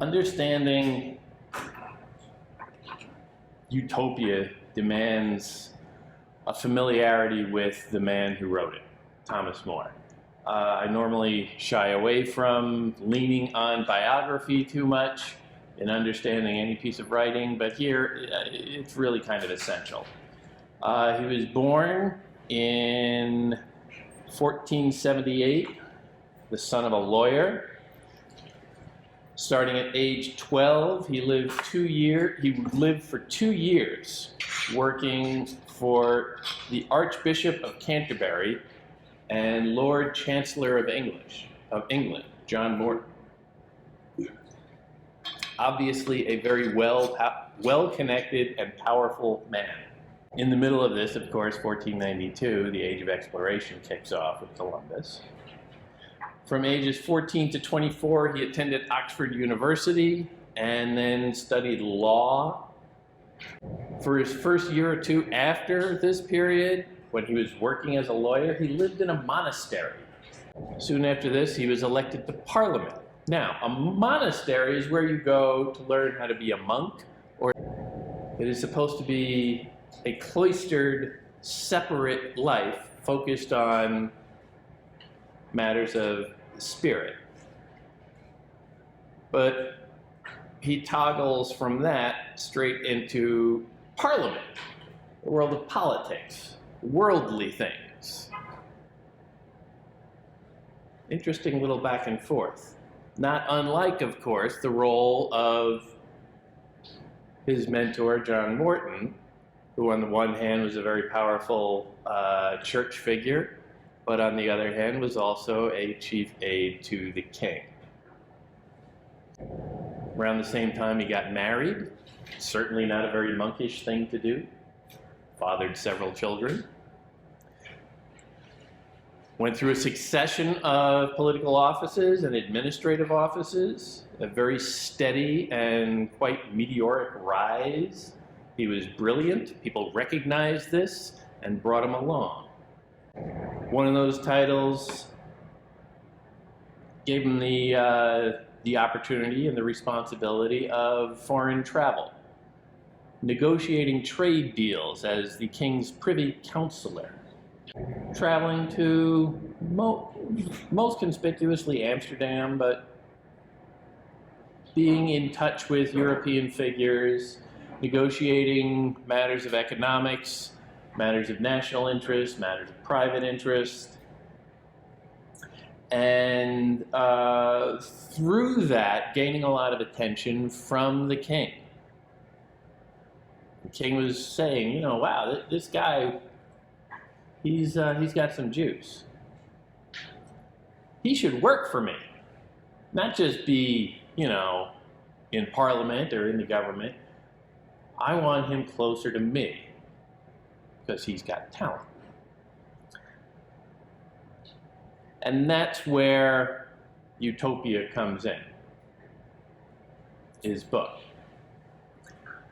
Understanding Utopia demands a familiarity with the man who wrote it, Thomas More. I normally shy away from leaning on biography too much in understanding any piece of writing, but here it's really kind of essential. He was born in 1478, the son of a lawyer. Starting at age 12, he lived for 2 years working for the Archbishop of Canterbury and Lord Chancellor of England, John Morton. Obviously a very well-connected and powerful man. In the middle of this, of course, 1492, the Age of Exploration kicks off with Columbus. From ages 14 to 24, he attended Oxford University and then studied law. For his first year or two after this period, when he was working as a lawyer, he lived in a monastery. Soon after this, he was elected to Parliament. Now, a monastery is where you go to learn how to be a monk, or it is supposed to be a cloistered, separate life focused on matters of spirit. But he toggles from that straight into Parliament, the world of politics, worldly things. Interesting little back and forth. Not unlike, of course, the role of his mentor, John Morton, who on the one hand was a very powerful church figure, but on the other hand was also a chief aide to the king. Around the same time he got married, certainly not a very monkish thing to do, fathered several children, went through a succession of political offices and administrative offices, a very steady and quite meteoric rise. He was brilliant, people recognized this and brought him along. One of those titles gave him the opportunity and the responsibility of foreign travel, negotiating trade deals as the king's privy councillor, traveling to most conspicuously Amsterdam, but being in touch with European figures, negotiating matters of economics, matters of national interest, matters of private interest. And through that, gaining a lot of attention from the king. The king was saying, you know, wow, this guy, he's got some juice. He should work for me, not just be, you know, in Parliament or in the government. I want him closer to me because he's got talent. And that's where Utopia comes in, his book.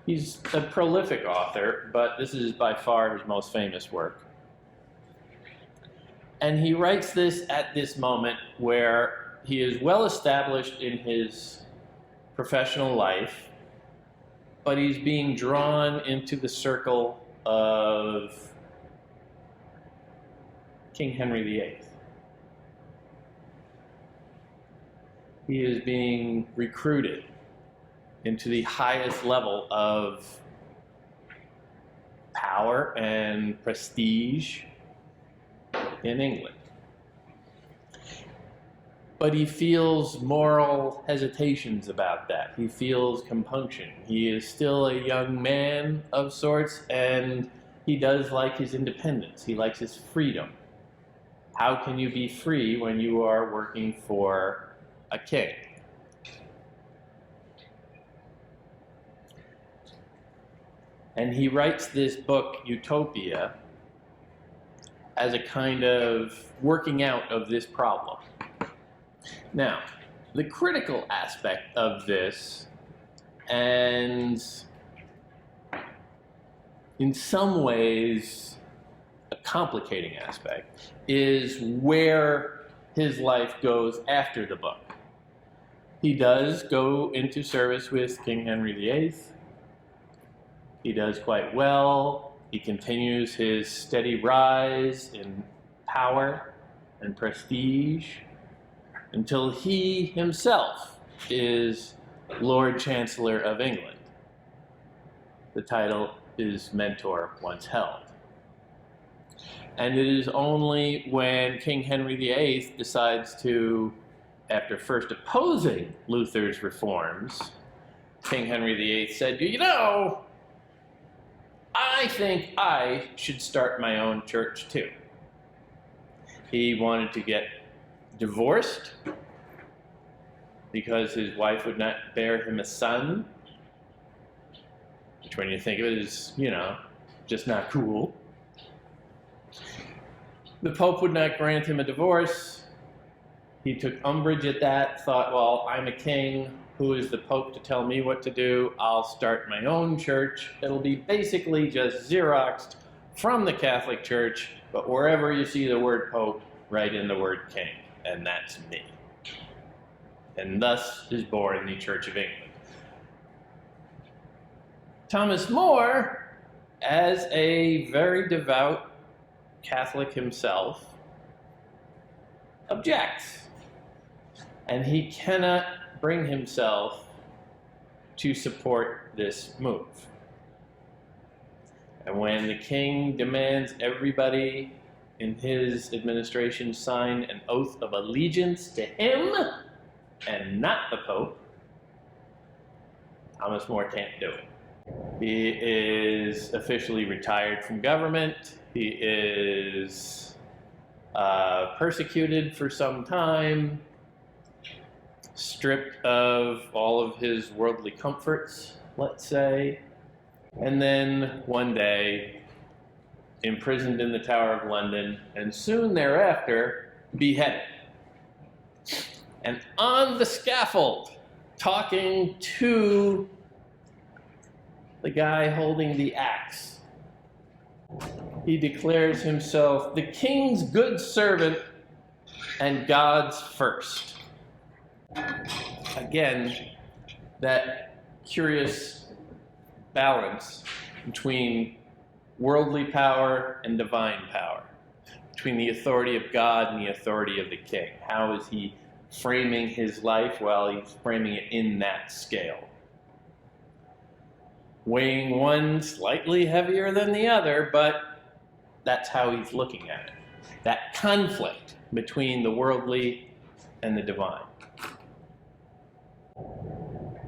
He's a prolific author, but this is by far his most famous work. And he writes this at this moment where he is well established in his professional life, but he's being drawn into the circle of King Henry VIII. He is being recruited into the highest level of power and prestige in England. But he feels moral hesitations about that. He feels compunction. He is still a young man of sorts, and he does like his independence. He likes his freedom. How can you be free when you are working for a king? And he writes this book, Utopia, as a kind of working out of this problem. Now, the critical aspect of this, and in some ways a complicating aspect, is where his life goes after the book. He does go into service with King Henry VIII. He does quite well. He continues his steady rise in power and prestige until he himself is Lord Chancellor of England, the title his mentor once held. And it is only when King Henry VIII decides to, after first opposing Luther's reforms, King Henry VIII said, you know, I think I should start my own church too. He wanted to get divorced because his wife would not bear him a son, which when you think of it is, you know, just not cool. The Pope would not grant him a divorce. He took umbrage at that, thought, well, I'm a king. Who is the Pope to tell me what to do? I'll start my own church. It'll be basically just Xeroxed from the Catholic Church, but wherever you see the word Pope, write in the word king, and that's me. And thus is born the Church of England. Thomas More, as a very devout Catholic himself, objects. And he cannot bring himself to support this move. And when the king demands everybody in his administration sign an oath of allegiance to him and not the Pope, Thomas More can't do it. He is officially retired from government. He is persecuted for some time, stripped of all of his worldly comforts, let's say, and then one day imprisoned in the Tower of London, and soon thereafter beheaded. And on the scaffold, talking to the guy holding the axe, he declares himself the king's good servant and God's first. Again, that curious balance between worldly power and divine power, between the authority of God and the authority of the king. How is he framing his life? Well, he's framing it in that scale, weighing one slightly heavier than the other, but that's how he's looking at it. That conflict between the worldly and the divine.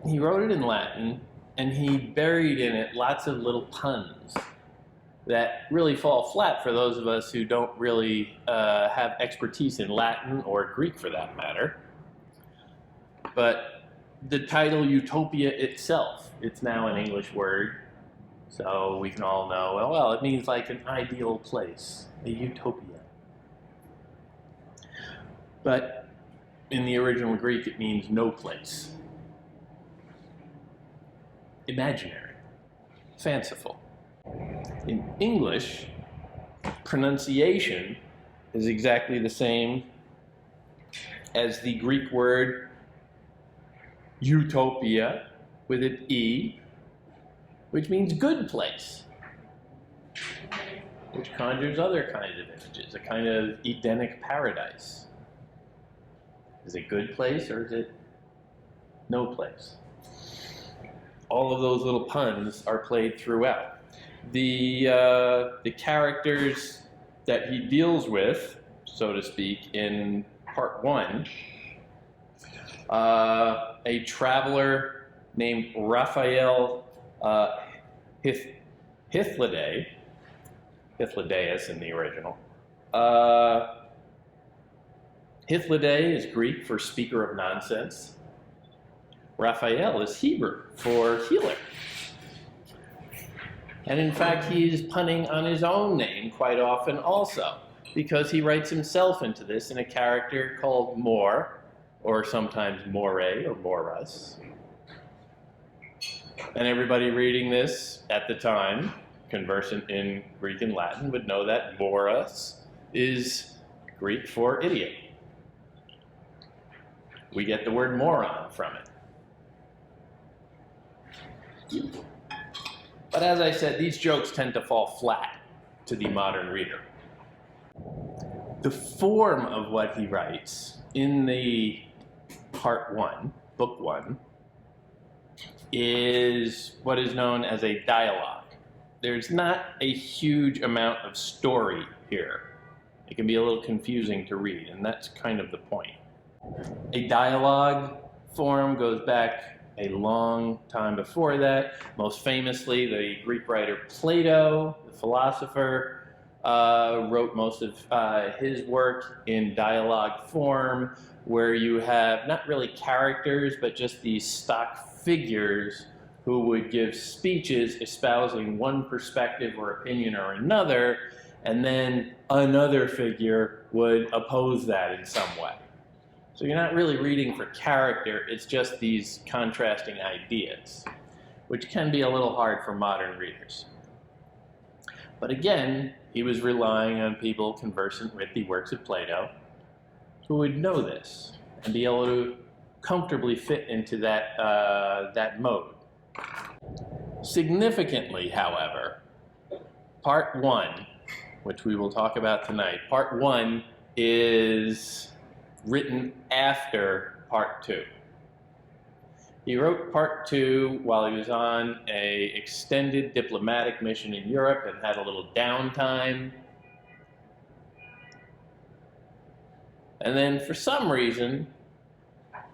He wrote it in Latin, and he buried in it lots of little puns that really fall flat for those of us who don't really have expertise in Latin or Greek for that matter. But the title Utopia itself, it's now an English word, so we can all know, well, it means like an ideal place, a utopia. But in the original Greek, it means no place. Imaginary, fanciful. In English, pronunciation is exactly the same as the Greek word utopia with an E, which means good place, which conjures other kinds of images, a kind of Edenic paradise. Is it good place or is it no place? All of those little puns are played throughout. The characters that he deals with, so to speak, in part one, a traveler named Raphael Hythlodaeus in the original. Hythlodae is Greek for speaker of nonsense. Raphael is Hebrew for healer. And in fact, he is punning on his own name quite often also, because he writes himself into this in a character called More, or sometimes More or Morus. And everybody reading this at the time, conversant in Greek and Latin, would know that Morus is Greek for idiot. We get the word moron from it. But as I said, these jokes tend to fall flat to the modern reader. The form of what he writes in the part 1, book 1, is what is known as a dialogue. There's not a huge amount of story here. It can be a little confusing to read, and that's kind of the point. A dialogue form goes back a long time before that. Most famously, the Greek writer Plato, the philosopher, wrote most of his work in dialogue form, where you have not really characters, but just these stock figures who would give speeches espousing one perspective or opinion or another, and then another figure would oppose that in some way. So you're not really reading for character, it's just these contrasting ideas, which can be a little hard for modern readers. But again, he was relying on people conversant with the works of Plato who would know this and be able to comfortably fit into that mode. Significantly, however, part 1, which we will talk about tonight, part 1 is written after part 2. He wrote part 2 while he was on an extended diplomatic mission in Europe and had a little downtime. And then for some reason,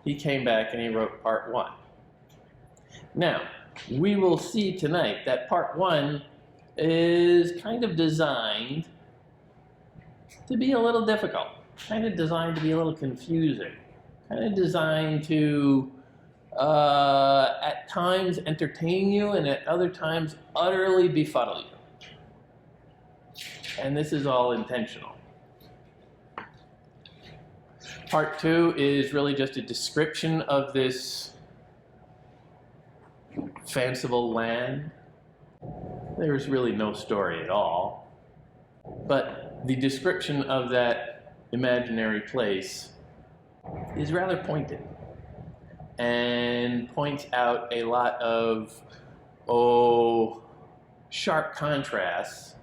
he came back and he wrote part 1. Now, we will see tonight that part 1 is kind of designed to be a little difficult, kind of designed to be a little confusing, kind of designed to at times entertain you and at other times utterly befuddle you. And this is all intentional. Part 2 is really just a description of this fanciful land. There's really no story at all, but the description of that imaginary place is rather pointed and points out a lot of, sharp contrasts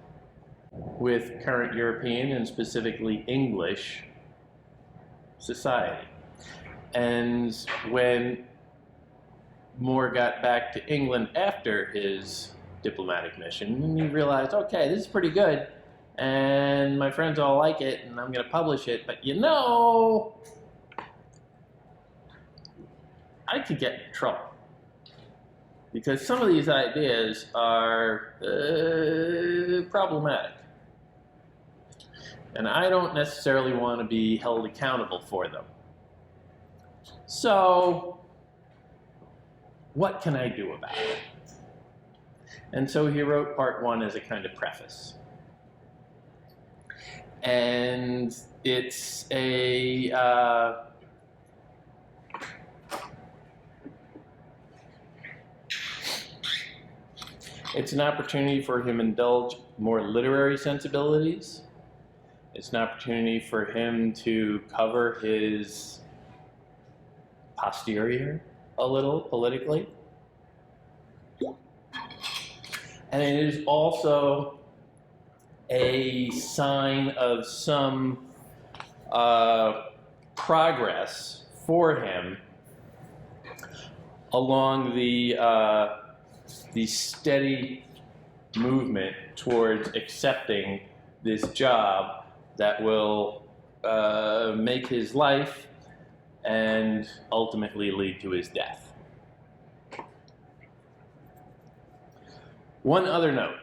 with current European and specifically English society. And when More got back to England after his diplomatic mission, and he realized, okay, this is pretty good, and my friends all like it, and I'm going to publish it, but you know, I could get in trouble. Because some of these ideas are problematic. And I don't necessarily want to be held accountable for them. So, what can I do about it? And so he wrote part 1 as a kind of preface. And it's it's an opportunity for him to indulge more literary sensibilities. It's an opportunity for him to cover his posterior a little politically. And it is also a sign of some progress for him along the steady movement towards accepting this job that will make his life and ultimately lead to his death. One other note.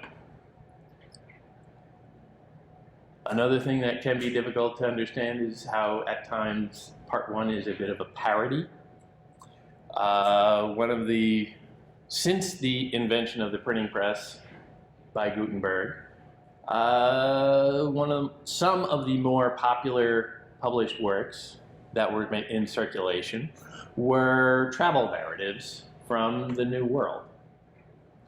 Another thing that can be difficult to understand is how at times part 1 is a bit of a parody. Since the invention of the printing press by Gutenberg, some of the more popular published works that were in circulation were travel narratives from the New World.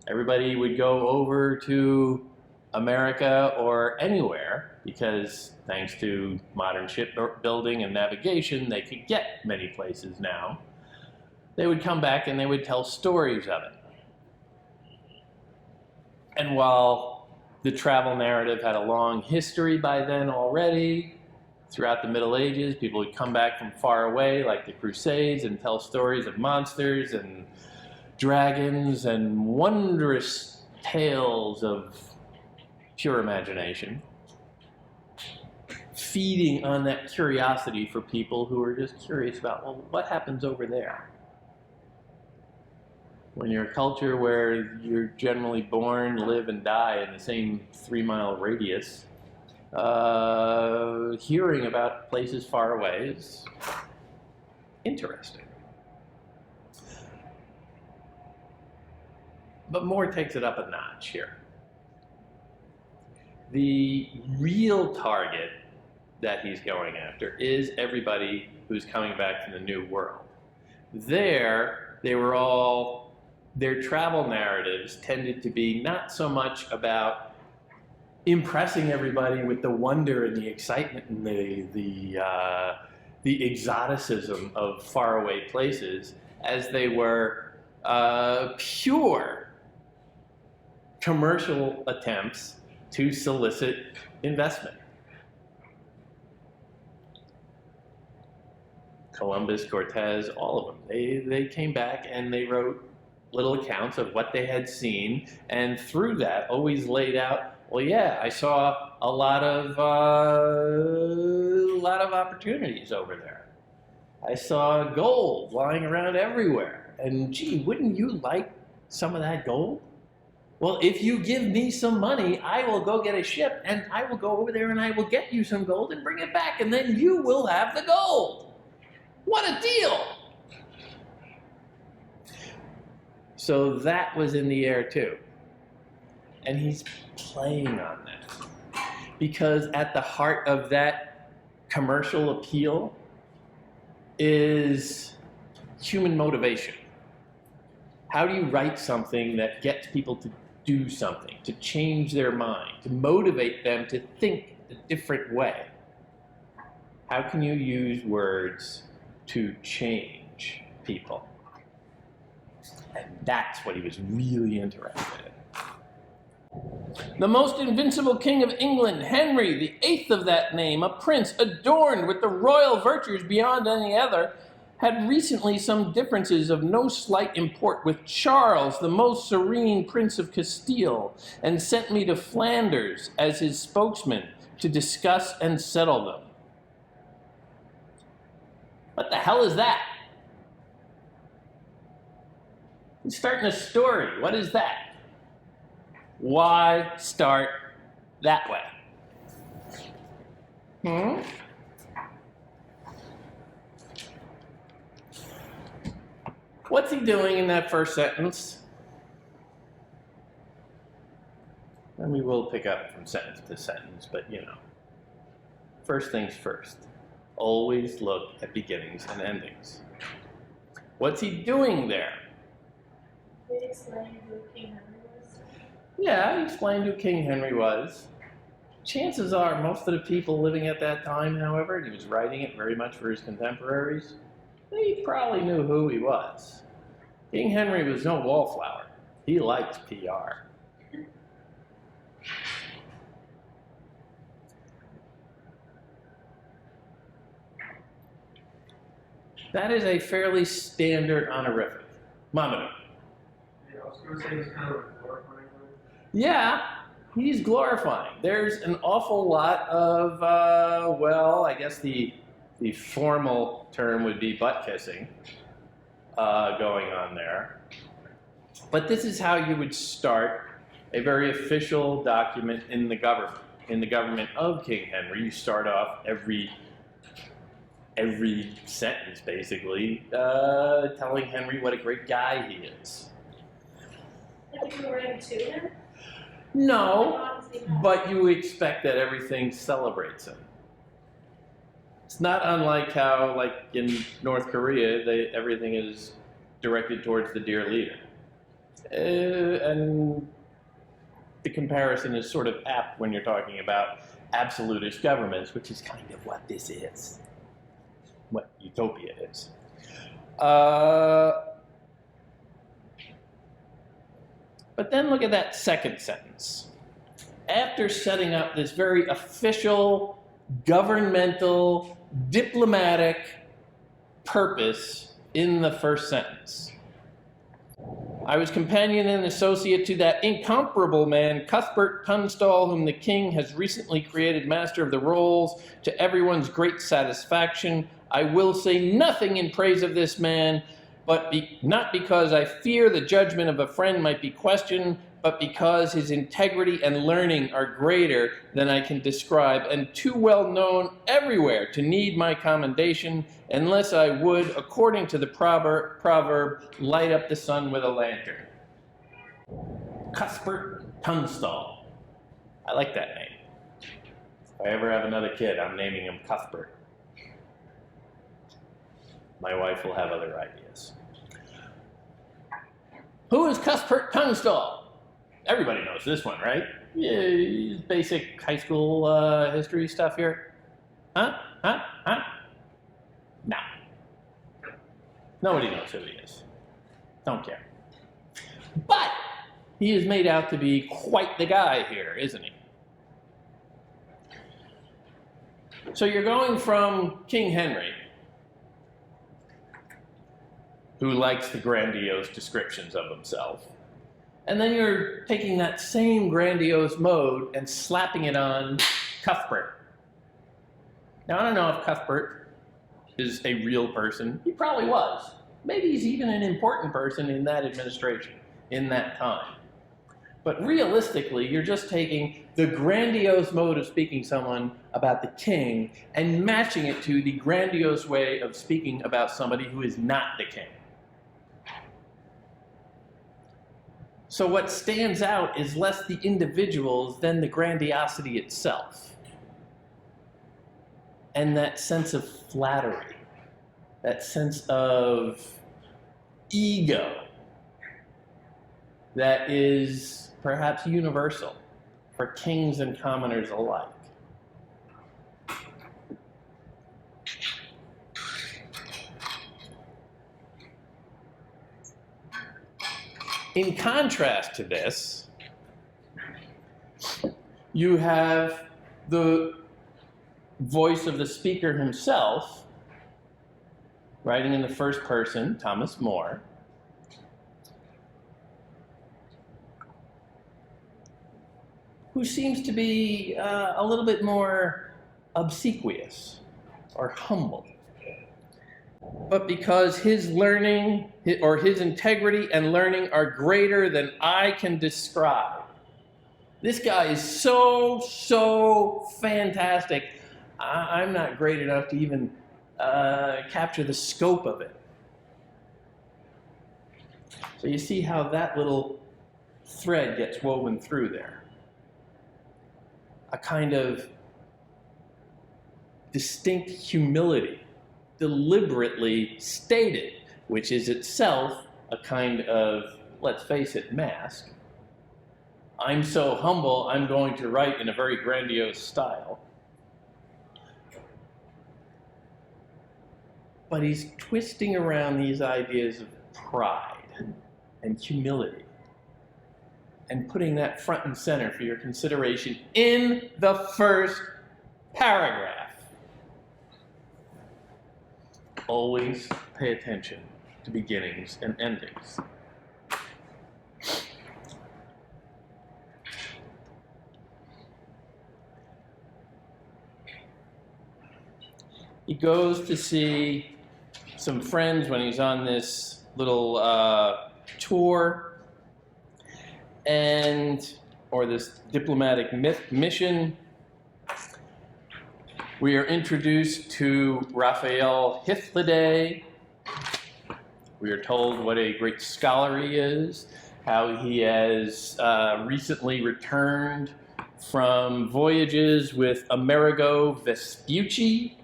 Everybody would go over to America or anywhere, because thanks to modern shipbuilding and navigation, they could get many places now. They would come back and they would tell stories of it. And while the travel narrative had a long history by then already, throughout the Middle Ages, people would come back from far away, like the Crusades, and tell stories of monsters and dragons and wondrous tales of pure imagination, feeding on that curiosity for people who are just curious about, well, what happens over there? When you're a culture where you're generally born, live, and die in the same 3-mile radius, hearing about places far away is interesting. But More takes it up a notch here. The real target that he's going after is everybody who's coming back from the New World. Their travel narratives tended to be not so much about impressing everybody with the wonder and the excitement and the exoticism of faraway places, as they were pure commercial attempts to solicit investment. Columbus, Cortez, all of them. They came back and they wrote little accounts of what they had seen, and through that always laid out, well, yeah, I saw a lot of opportunities over there. I saw gold lying around everywhere, and gee, wouldn't you like some of that gold? Well, if you give me some money, I will go get a ship, and I will go over there and I will get you some gold and bring it back, and then you will have the gold. What a deal! So that was in the air too. And he's playing on that. Because at the heart of that commercial appeal is human motivation. How do you write something that gets people to do something, to change their mind, to motivate them to think a different way? How can you use words to change people? And that's what he was really interested in. The most invincible king of England, Henry, the eighth of that name, a prince adorned with the royal virtues beyond any other, had recently some differences of no slight import with Charles, the most serene Prince of Castile, and sent me to Flanders as his spokesman to discuss and settle them. What the hell is that? He's starting a story. What is that? Why start that way? What's he doing in that first sentence? And we will pick up from sentence to sentence, but you know. First things first. Always look at beginnings and endings. What's he doing there? Did he explain who King Henry was? Yeah, he explained who King Henry was. Chances are most of the people living at that time, however, and he was writing it very much for his contemporaries, they probably knew who he was. King Henry was no wallflower. He liked PR. That is a fairly standard honorific. Mamadu. Yeah, I was going to say he's kind of glorifying him. Yeah, he's glorifying. There's an awful lot of, well, I guess the formal term would be butt kissing going on there. But this is how you would start a very official document in the government. In the government of King Henry, you start off every sentence, basically, telling Henry what a great guy he is. Like you were writing to him? No, but you expect that everything celebrates him. It's not unlike how, like in North Korea, everything is directed towards the dear leader. And the comparison is sort of apt when you're talking about absolutist governments, which is kind of what this is, what Utopia is. But then look at that second sentence. After setting up this very official, governmental, diplomatic purpose in the first sentence, I was companion and associate to that incomparable man, Cuthbert Tunstall, whom the king has recently created master of the rolls, to everyone's great satisfaction. I will say nothing in praise of this man, but not because I fear the judgment of a friend might be questioned, but because his integrity and learning are greater than I can describe, and too well known everywhere to need my commendation, unless I would, according to the proverb, light up the sun with a lantern. Cuthbert Tunstall. I like that name. If I ever have another kid, I'm naming him Cuthbert. My wife will have other ideas. Who is Cuthbert Tunstall? Everybody knows this one, right? Yeah, basic high school history stuff here. Huh? No. Nobody knows who he is. Don't care. But he is made out to be quite the guy here, isn't he? So you're going from King Henry, who likes the grandiose descriptions of himself, and then you're taking that same grandiose mode and slapping it on Cuthbert. Now, I don't know if Cuthbert is a real person. He probably was. Maybe he's even an important person in that administration, in that time. But realistically, you're just taking the grandiose mode of speaking someone about the king and matching it to the grandiose way of speaking about somebody who is not the king. So what stands out is less the individuals than the grandiosity itself. And that sense of flattery, that sense of ego that is perhaps universal for kings and commoners alike. In contrast to this, you have the voice of the speaker himself, writing in the first person, Thomas More, who seems to be a little bit more obsequious or humble. But because his learning, or his integrity and learning are greater than I can describe. This guy is so fantastic. I'm not great enough to even capture the scope of it. So you see how that little thread gets woven through there. A kind of distinct humility, deliberately stated, which is itself a kind of, let's face it, mask. I'm so humble, I'm going to write in a very grandiose style. But he's twisting around these ideas of pride and humility and putting that front and center for your consideration in the first paragraph. Always pay attention to beginnings and endings. He goes to see some friends when he's on this little tour, or this diplomatic mission. We are introduced to Raphael Hythloday. We are told what a great scholar he is, how he has recently returned from voyages with Amerigo Vespucci,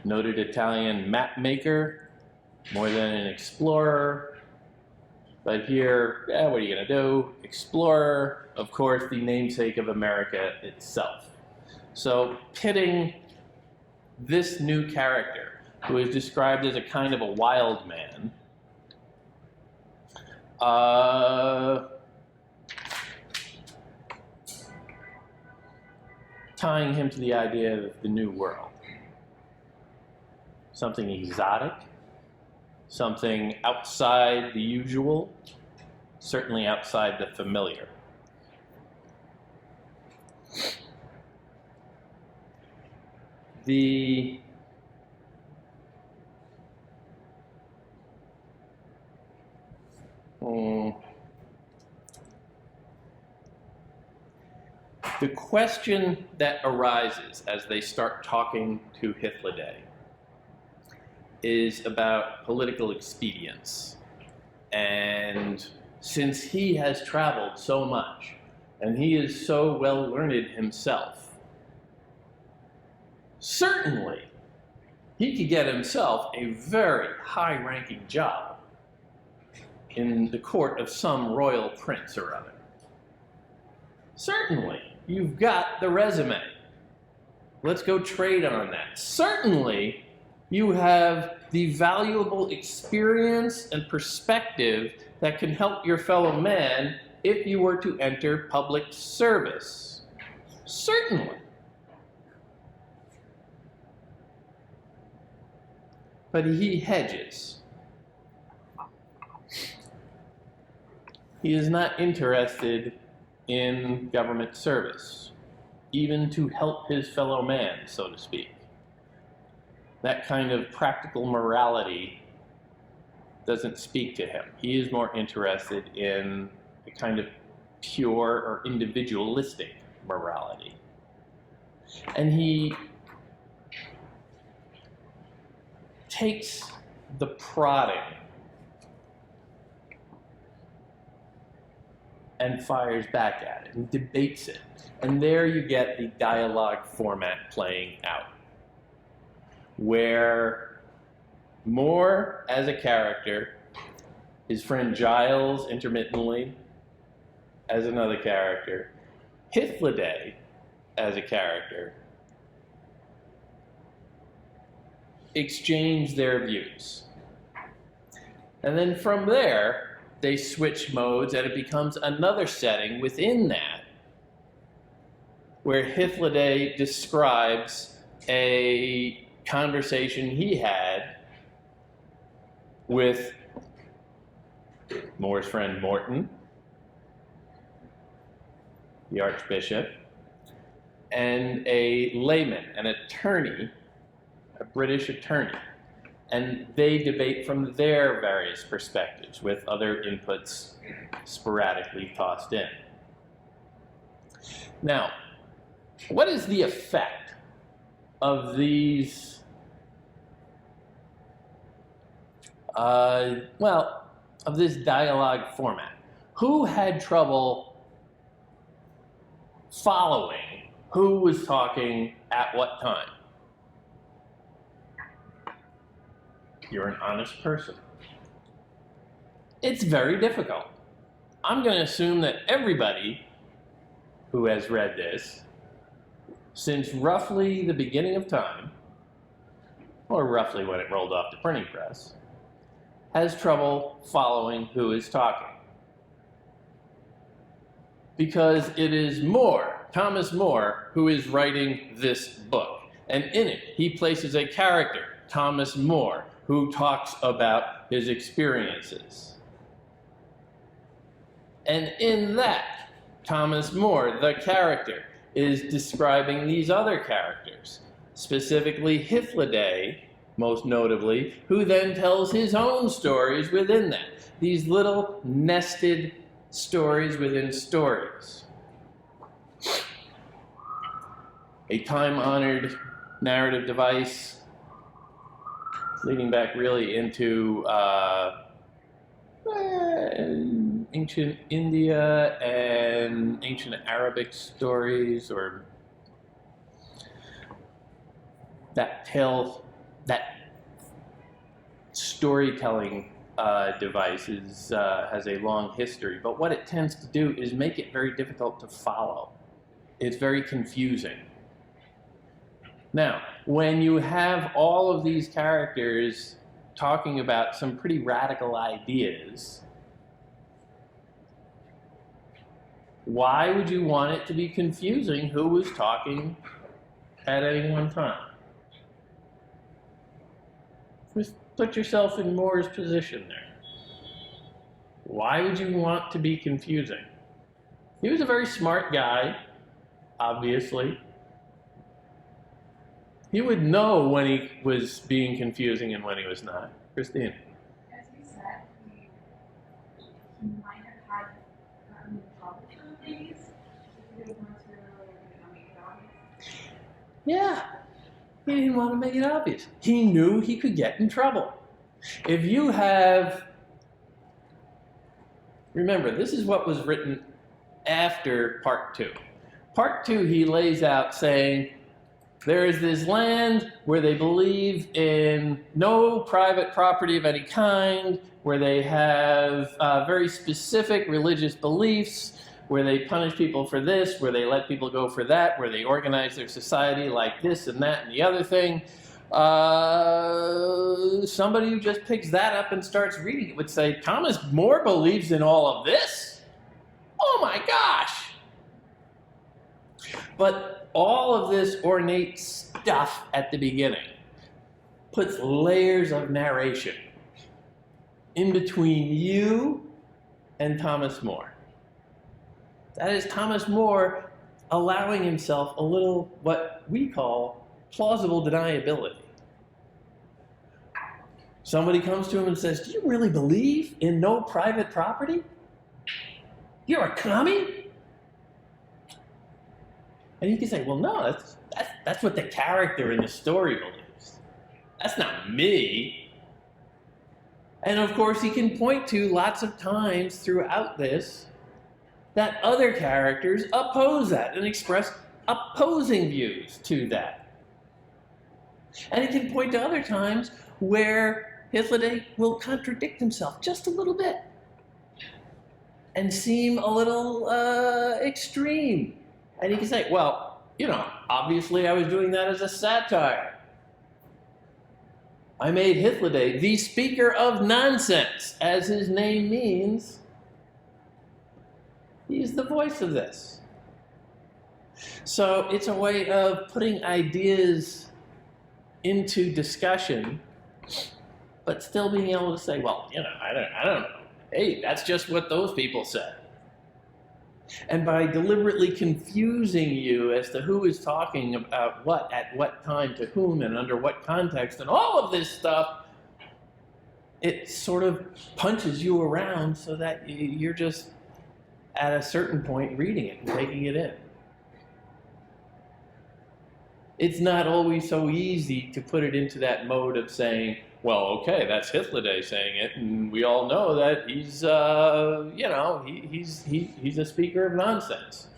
noted Italian map maker, more than an explorer. But here, what are you going to do? Explorer, of course, the namesake of America itself. So pitting this new character, who is described as a kind of a wild man, tying him to the idea of the new world. Something exotic, something outside the usual, certainly outside the familiar. The question that arises as they start talking to Hythloday is about political expedience. And since he has traveled so much, and he is so well learned himself, certainly he could get himself a very high-ranking job in the court of some royal prince or other. Certainly, you've got the resume. Let's go trade on that. Certainly, you have the valuable experience and perspective that can help your fellow man if you were to enter public service. Certainly. But he hedges. He is not interested in government service, even to help his fellow man, so to speak. That kind of practical morality doesn't speak to him. He is more interested in a kind of pure or individualistic morality. And he takes the prodding and fires back at it and debates it. And there you get the dialogue format playing out, where Moore as a character, his friend Giles intermittently as another character, Hythloday as a character, exchange their views. And then from there, they switch modes and it becomes another setting within that, where Hythloday describes a conversation he had with Moore's friend Morton, the Archbishop, and a layman, an attorney, a British attorney. And they debate from their various perspectives with other inputs sporadically tossed in. Now, what is the effect of these, of this dialogue format? Who had trouble following who was talking at what time? You're an honest person. It's very difficult. I'm going to assume that everybody who has read this, since roughly the beginning of time, or roughly when it rolled off the printing press, has trouble following who is talking. Because it is Moore, Thomas Moore, who is writing this book. And in it, he places a character, Thomas Moore, who talks about his experiences. And in that, Thomas Moore, the character, is describing these other characters, specifically Hythloday, most notably, who then tells his own stories within that. These little nested stories within stories. A time-honored narrative device leading back really into ancient India and ancient Arabic stories, or that storytelling device has a long history, but what it tends to do is make it very difficult to follow. It's very confusing. Now, when you have all of these characters talking about some pretty radical ideas, why would you want it to be confusing who was talking at any one time? Just put yourself in Moore's position there. Why would you want to be confusing? He was a very smart guy, obviously. He would know when he was being confusing and when he was not. Christine? As you said, he might have had gotten in trouble for things if he didn't want to make it obvious. Yeah, he didn't want to make it obvious. He knew he could get in trouble. If you have, remember, this is what was written after Part 2. Part 2, he lays out saying, there is this land where they believe in no private property of any kind, where they have very specific religious beliefs, where they punish people for this, where they let people go for that, where they organize their society like this and that and the other thing. Somebody who just picks that up and starts reading it would say, Thomas More believes in all of this? Oh my gosh! But all of this ornate stuff at the beginning puts layers of narration in between you and Thomas More. That is Thomas More allowing himself a little what we call plausible deniability. Somebody comes to him and says, do you really believe in no private property? You're a commie? And you can say, well, no, that's what the character in the story believes. That's not me. And of course, he can point to lots of times throughout this that other characters oppose that and express opposing views to that. And he can point to other times where Hythloday will contradict himself just a little bit and seem a little extreme. And he can say, well, you know, obviously I was doing that as a satire. I made Hythloday the speaker of nonsense, as his name means. He's the voice of this. So it's a way of putting ideas into discussion, but still being able to say, well, you know, I don't know. Hey, that's just what those people said. And by deliberately confusing you as to who is talking about what, at what time, to whom, and under what context, and all of this stuff, it sort of punches you around so that you're just at a certain point reading it and taking it in. It's not always so easy to put it into that mode of saying, well, okay, that's Hythloday saying it, and we all know that he's, you know, he's a speaker of nonsense.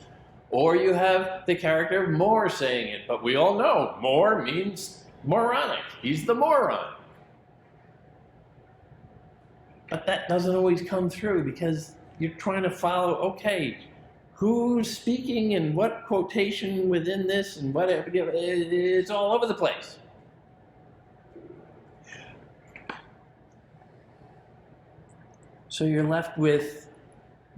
Or you have the character of More saying it, but we all know More means moronic. He's the moron. But that doesn't always come through because you're trying to follow, okay, who's speaking and what quotation within this and what, it's all over the place. So you're left with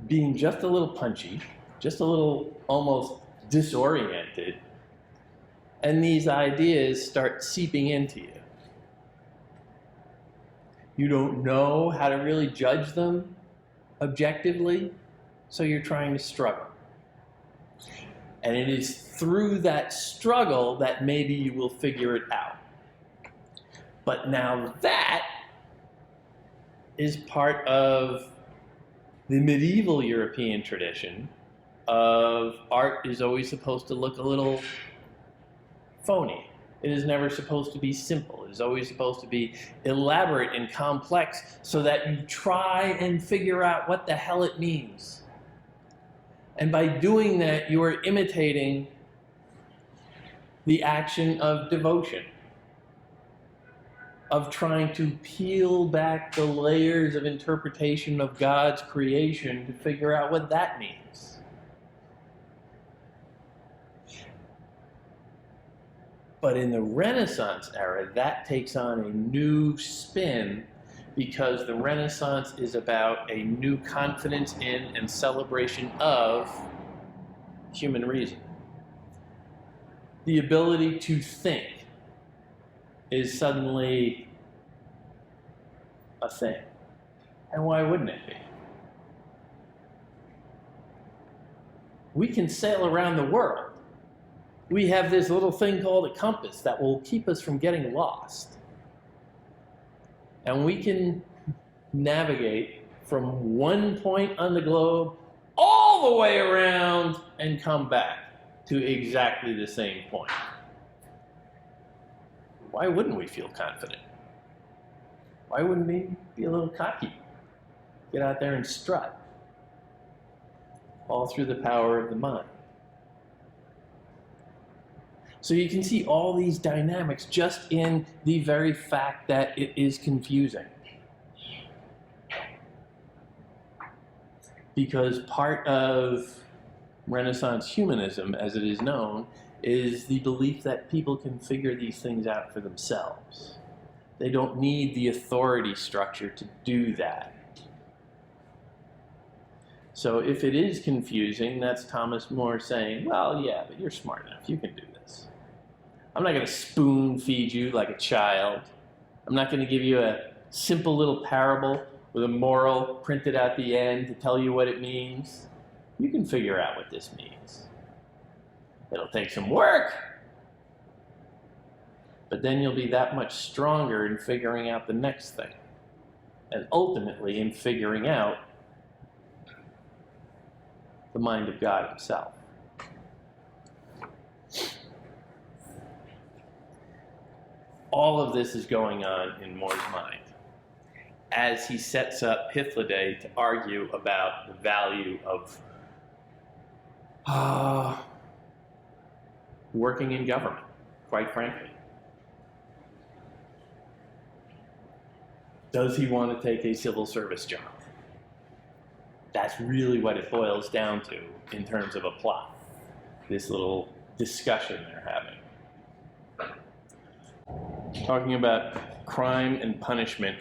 being just a little punchy, just a little almost disoriented, and these ideas start seeping into you. You don't know how to really judge them objectively, so you're trying to struggle. And it is through that struggle that maybe you will figure it out. But now that is part of the medieval European tradition of art is always supposed to look a little phony. It is never supposed to be simple. It is always supposed to be elaborate and complex so that you try and figure out what the hell it means. And by doing that, you are imitating the action of devotion. of trying to peel back the layers of interpretation of God's creation to figure out what that means. But in the Renaissance era, that takes on a new spin because the Renaissance is about a new confidence in and celebration of human reason. The ability to think is suddenly a thing. And why wouldn't it be? We can sail around the world. We have this little thing called a compass that will keep us from getting lost. And we can navigate from one point on the globe all the way around and come back to exactly the same point. Why wouldn't we feel confident? Why wouldn't we be a little cocky? Get out there and strut. All through the power of the mind. So you can see all these dynamics just in the very fact that it is confusing. Because part of Renaissance humanism, as it is known, is the belief that people can figure these things out for themselves. They don't need the authority structure to do that. So if it is confusing, that's Thomas More saying, well, yeah, but you're smart enough, you can do this. I'm not going to spoon feed you like a child. I'm not going to give you a simple little parable with a moral printed at the end to tell you what it means. You can figure out what this means. It'll take some work, but then you'll be that much stronger in figuring out the next thing. And ultimately in figuring out the mind of God himself. All of this is going on in More's mind as he sets up Hythloday to argue about the value of working in government, quite frankly. Does he want to take a civil service job? That's really what it boils down to in terms of a plot, this little discussion they're having. Talking about crime and punishment.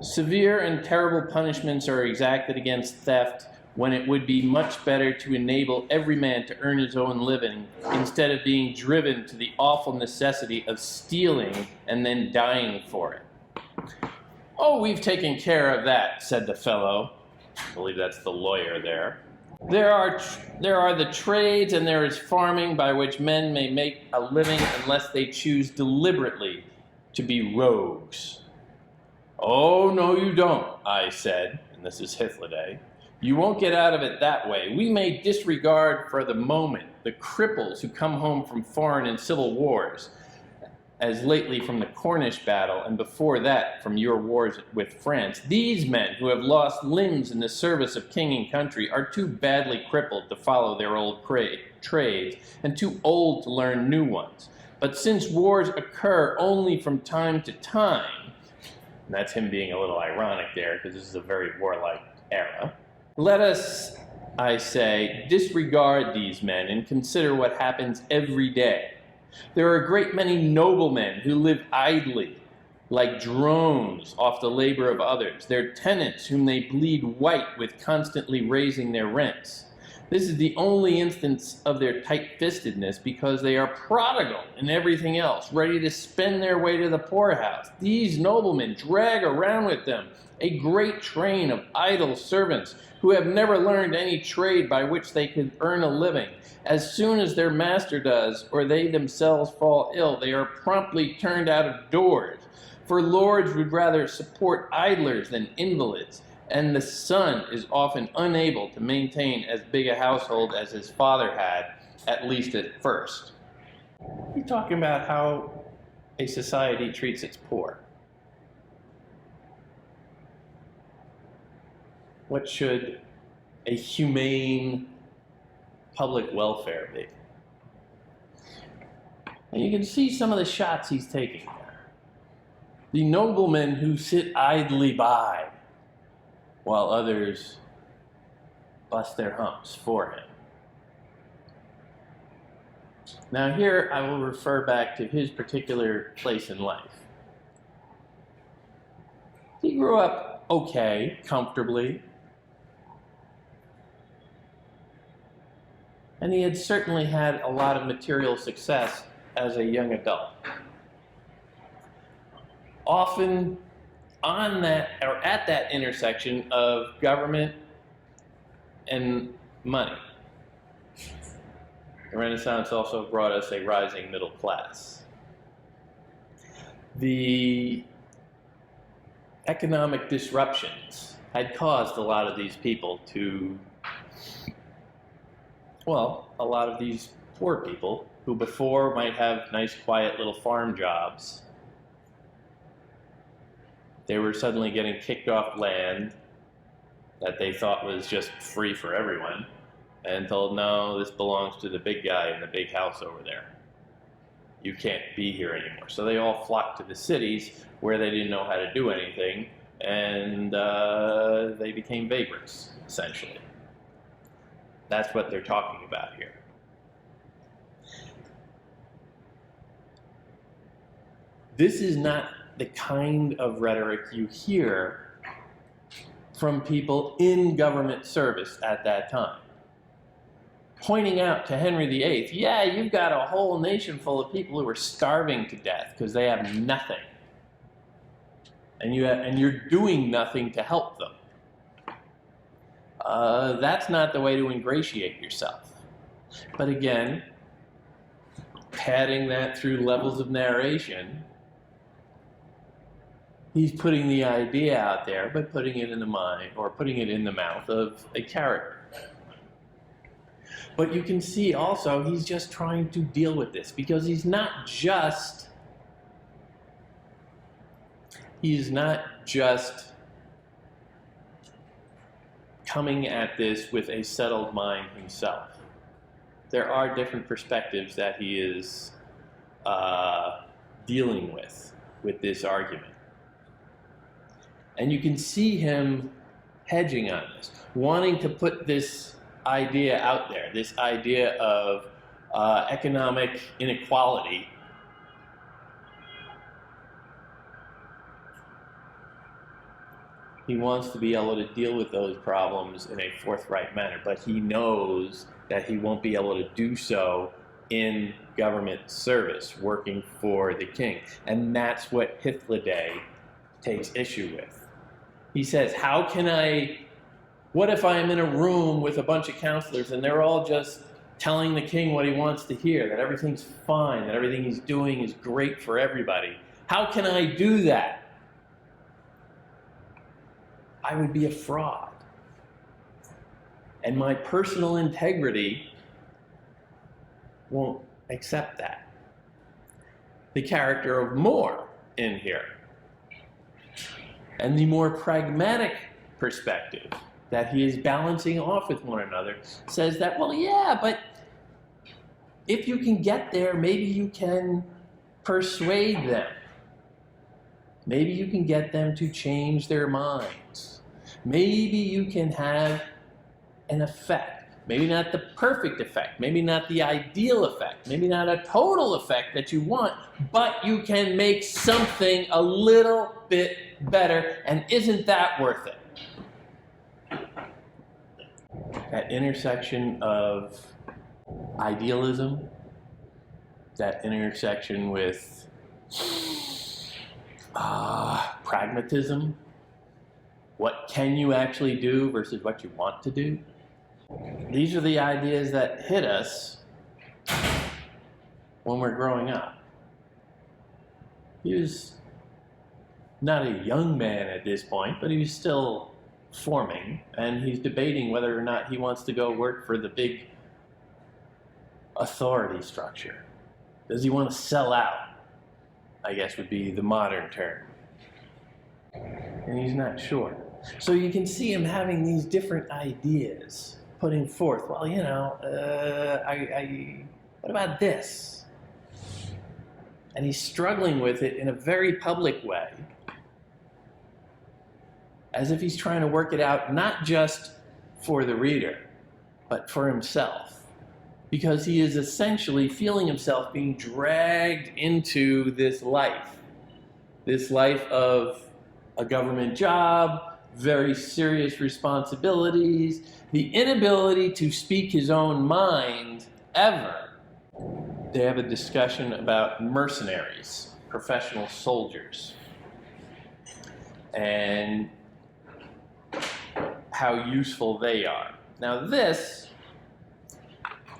Severe and terrible punishments are exacted against theft when it would be much better to enable every man to earn his own living instead of being driven to the awful necessity of stealing and then dying for it. Oh, we've taken care of that, said the fellow. I believe that's the lawyer there. There are the trades and there is farming by which men may make a living unless they choose deliberately to be rogues. Oh, no, you don't, I said, and this is Hythloday. You won't get out of it that way. We may disregard for the moment the cripples who come home from foreign and civil wars, as lately from the Cornish battle, and before that from your wars with France. These men who have lost limbs in the service of king and country are too badly crippled to follow their old trades, and too old to learn new ones. But since wars occur only from time to time, and that's him being a little ironic there, because this is a very warlike era, let us, I say, disregard these men and consider what happens every day. There are a great many noblemen who live idly, like drones, off the labor of others. They're tenants whom they bleed white with constantly raising their rents. This is the only instance of their tight-fistedness because they are prodigal in everything else, ready to spend their way to the poorhouse. These noblemen drag around with them a great train of idle servants who have never learned any trade by which they could earn a living. As soon as their master does, or they themselves fall ill, they are promptly turned out of doors. For lords would rather support idlers than invalids, and the son is often unable to maintain as big a household as his father had, at least at first. He's talking about how a society treats its poor. What should a humane public welfare be? And you can see some of the shots he's taking there. The noblemen who sit idly by while others bust their humps for him. Now here I will refer back to his particular place in life. He grew up okay, comfortably, and he had certainly had a lot of material success as a young adult. Often on that, or at that intersection of government and money. The Renaissance also brought us a rising middle class. The economic disruptions had caused a lot of these people to, well, a lot of these poor people who before might have nice, quiet little farm jobs, they were suddenly getting kicked off land that they thought was just free for everyone, and told, no, this belongs to the big guy in the big house over there. You can't be here anymore. So they all flocked to the cities where they didn't know how to do anything, and they became vagrants, essentially. That's what they're talking about here. This is not the kind of rhetoric you hear from people in government service at that time. Pointing out to Henry VIII, yeah, you've got a whole nation full of people who are starving to death because they have nothing. And you're doing nothing to help them. That's not the way to ingratiate yourself. But again, padding that through levels of narration, he's putting the idea out there, but putting it in the mind, or putting it in the mouth of a character. But you can see also he's just trying to deal with this, because he's not just coming at this with a settled mind himself. There are different perspectives that he is dealing with this argument. And you can see him hedging on this, wanting to put this idea out there, this idea of economic inequality. He wants to be able to deal with those problems in a forthright manner, but he knows that he won't be able to do so in government service, working for the king. And that's what Hythloday takes issue with. He says, what if I am in a room with a bunch of counselors and they're all just telling the king what he wants to hear, that everything's fine, that everything he's doing is great for everybody? How can I do that? I would be a fraud. And my personal integrity won't accept that. The character of More in here, and the more pragmatic perspective that he is balancing off with one another, says that, well, yeah, but if you can get there, maybe you can persuade them. Maybe you can get them to change their minds. Maybe you can have an effect. Maybe not the perfect effect. Maybe not the ideal effect. Maybe not a total effect that you want, but you can make something a little bit better, and isn't that worth it? That intersection of idealism, that intersection with pragmatism, what can you actually do versus what you want to do? These are the ideas that hit us when we're growing up. He was not a young man at this point, but he was still forming, and he's debating whether or not he wants to go work for the big authority structure. Does he want to sell out, I guess would be the modern term. And he's not sure. So you can see him having these different ideas, putting forth, well, you know, what about this? and he's struggling with it in a very public way, as if he's trying to work it out not just for the reader, but for himself, because he is essentially feeling himself being dragged into this life of a government job, very serious responsibilities, the inability to speak his own mind ever. They have a discussion about mercenaries, professional soldiers, and how useful they are. Now this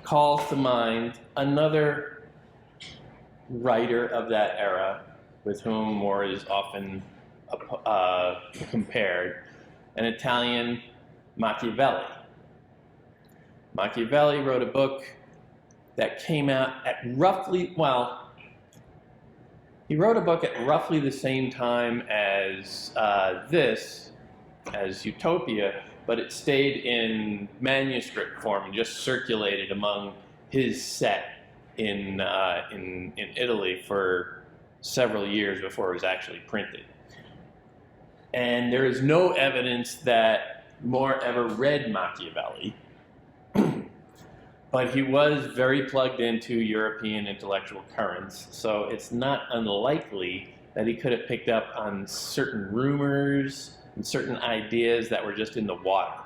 calls to mind another writer of that era with whom More is often compared, an Italian, Machiavelli. Machiavelli wrote a book that came out at roughly, he wrote a book at roughly the same time as as Utopia, but it stayed in manuscript form and just circulated among his set in Italy for several years before it was actually printed. And there is no evidence that More ever read Machiavelli, but he was very plugged into European intellectual currents, so it's not unlikely that he could have picked up on certain rumors and certain ideas that were just in the water.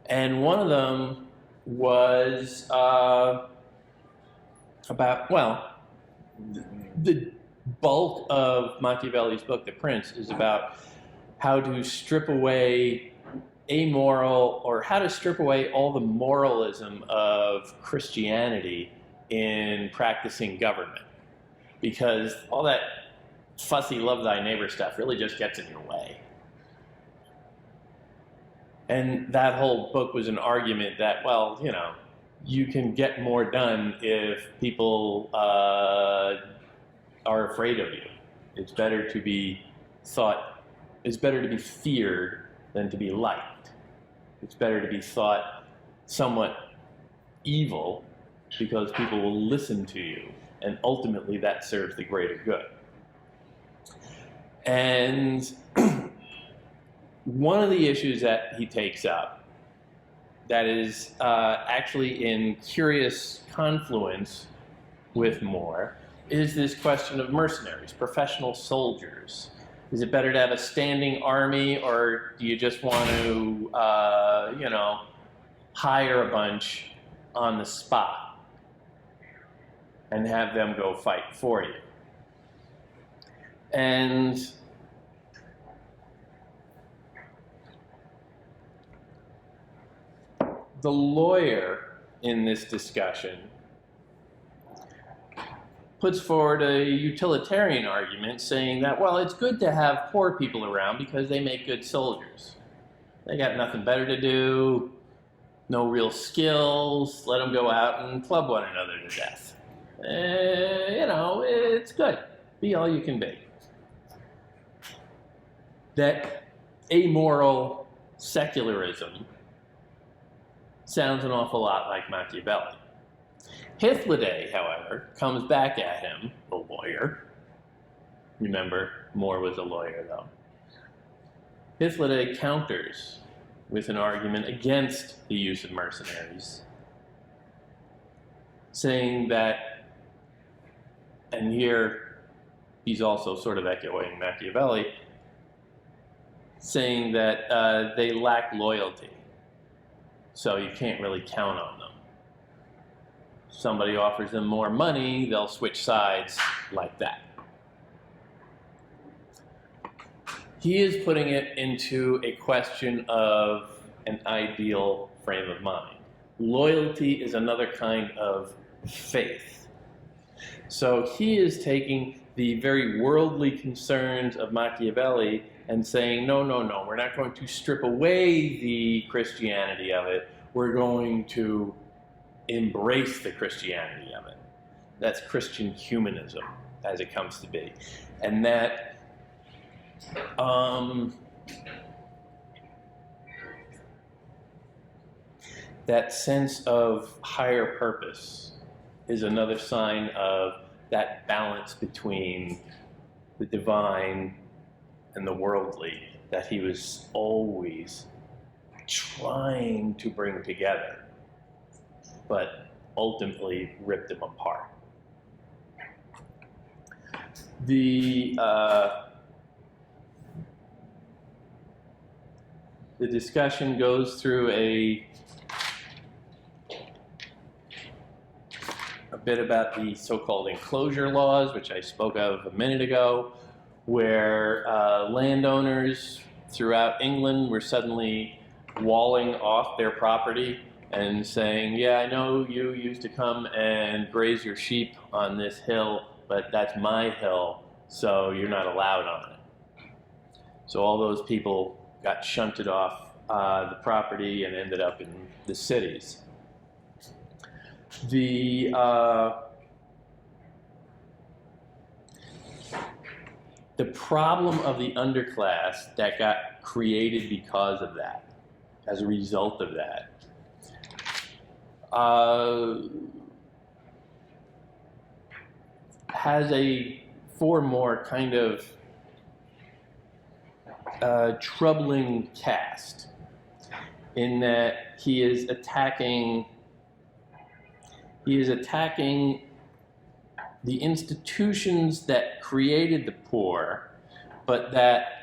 And one of them was about, the bulk of Machiavelli's book, The Prince, is about how to strip away amoral, or how to strip away all the moralism of Christianity in practicing government. Because all that fussy love thy neighbor stuff really just gets in your way. And that whole book was an argument that, you can get more done if people are afraid of you. It's better to be feared than to be liked. It's better to be thought somewhat evil because people will listen to you, and ultimately that serves the greater good. And one of the issues that he takes up that is actually in curious confluence with More is this question of mercenaries, professional soldiers. Is it better to have a standing army, or do you just want to, hire a bunch on the spot and have them go fight for you? And the lawyer in this discussion puts forward a utilitarian argument saying that, it's good to have poor people around because they make good soldiers. They got nothing better to do, no real skills, let them go out and club one another to death. It's good. Be all you can be. That amoral secularism sounds an awful lot like Machiavelli. Hythloday, however, comes back at him, the lawyer. Remember, More was a lawyer, though. Hythloday counters with an argument against the use of mercenaries, saying that, and here he's also sort of echoing Machiavelli, saying that they lack loyalty, so you can't really count on them. Somebody offers them more money, they'll switch sides like that. He is putting it into a question of an ideal frame of mind. Loyalty is another kind of faith. So he is taking the very worldly concerns of Machiavelli and saying, no, we're not going to strip away the Christianity of it. We're going to embrace the Christianity of it. That's Christian humanism, as it comes to be. And that that sense of higher purpose is another sign of that balance between the divine and the worldly that he was always trying to bring together, but ultimately ripped them apart. The discussion goes through a bit about the so-called Enclosure Laws, which I spoke of a minute ago, where landowners throughout England were suddenly walling off their property and saying, yeah, I know you used to come and graze your sheep on this hill, but that's my hill, so you're not allowed on it. So all those people got shunted off the property and ended up in the cities. The problem of the underclass that got created because of that, as a result of that, has a four more kind of troubling cast, in that he is attacking the institutions that created the poor, but that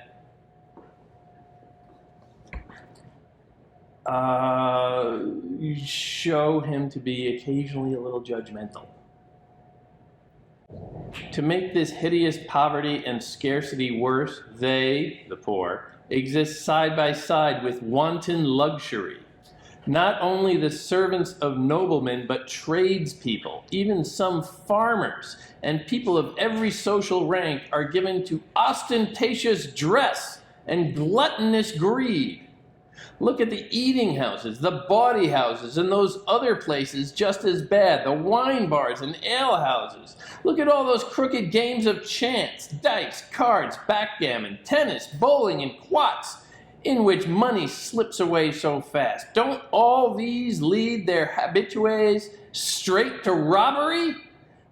show him to be occasionally a little judgmental. To make this hideous poverty and scarcity worse, they, the poor, exist side by side with wanton luxury. Not only the servants of noblemen, but tradespeople, even some farmers, and people of every social rank are given to ostentatious dress and gluttonous greed. Look at the eating houses, the bawdy houses, and those other places just as bad, the wine bars and ale houses. Look at all those crooked games of chance, dice, cards, backgammon, tennis, bowling, and quoits, in which money slips away so fast. Don't all these lead their habitués straight to robbery?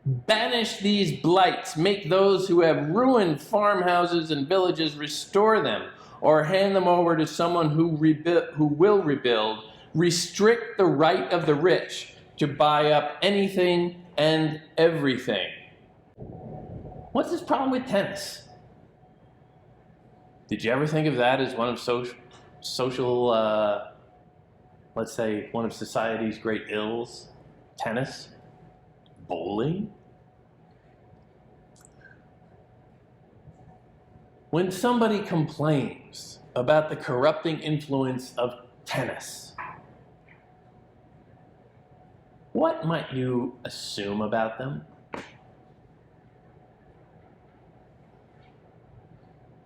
Banish these blights, make those who have ruined farmhouses and villages restore them, or hand them over to someone who will rebuild. Restrict the right of the rich to buy up anything and everything. What's this problem with tennis? Did you ever think of that as one of social, let's say, one of society's great ills? Tennis? Bowling? When somebody complains about the corrupting influence of tennis, what might you assume about them?